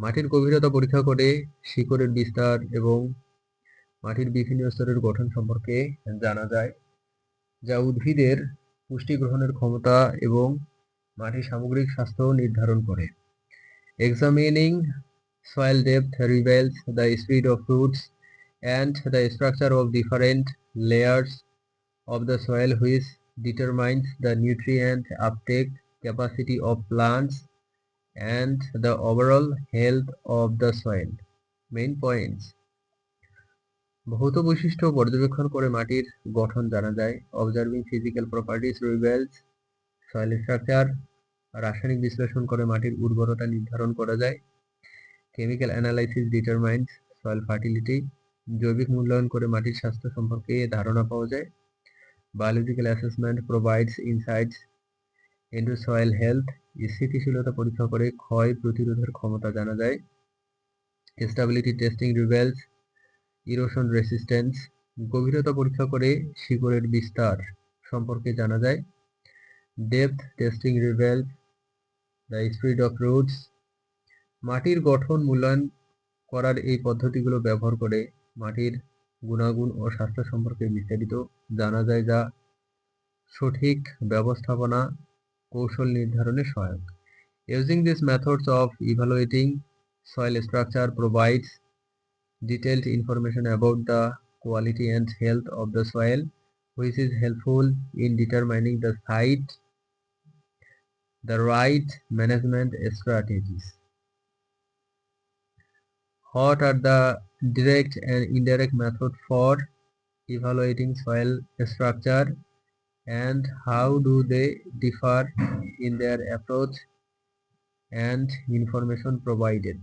মাটির গভীরতা পরীক্ষা করে শিকড়ের বিস্তার এবং মাটির বিভিন্ন স্তরের গঠন সম্পর্কে জানা যায়, যা উদ্ভিদের পুষ্টি গ্রহণের ক্ষমতা এবং মাটির সামগ্রিক স্বাস্থ্য নির্ধারণ করে। Examining soil depth reveals the speed of roots and the structure of different layers of the soil, which determines the nutrient uptake capacity of plants and the overall health of the soil. Main points: ভৌত বৈশিষ্ট্য পর্যবেক্ষণ করে মাটির গঠন জানা যায়। Observing physical properties rebels soil structure. রাসায়নিক বিশ্লেষণ করে মাটির উর্বরতা নির্ধারণ করা যায়। Chemical analysis determines soil fertility. জৈবিক মূল্যায়ন করে মাটির স্বাস্থ্য সম্পর্কে ধারণা পাওয়া যায়। Biological assessment provides insights into soil health. স্থিতিশীলতা পরীক্ষা করে ক্ষয় প্রতিরোধের ক্ষমতা জানা যায়। Stability testing rebels erosion resistance. গভীরতা পরীক্ষা করে শিকড়ের বিস্তার সম্পর্কে জানা যায়। Depth testing rebels the speed of roots. মাটির গঠন মূল্যায়ন করার এই পদ্ধতিগুলো ব্যবহার করে মাটির গুণাগুণ ও স্বাস্থ্য সম্পর্কে বিস্তারিত জানা যায়, যা সঠিক ব্যবস্থাপনা কৌশল নির্ধারণে সহায়ক। Using this methods of evaluating soil structure provides detailed information about the quality and health of the soil, which is helpful in determining the site, the right management strategies. What are the direct and indirect methods for evaluating soil structure, and how do they differ in their approach and information provided?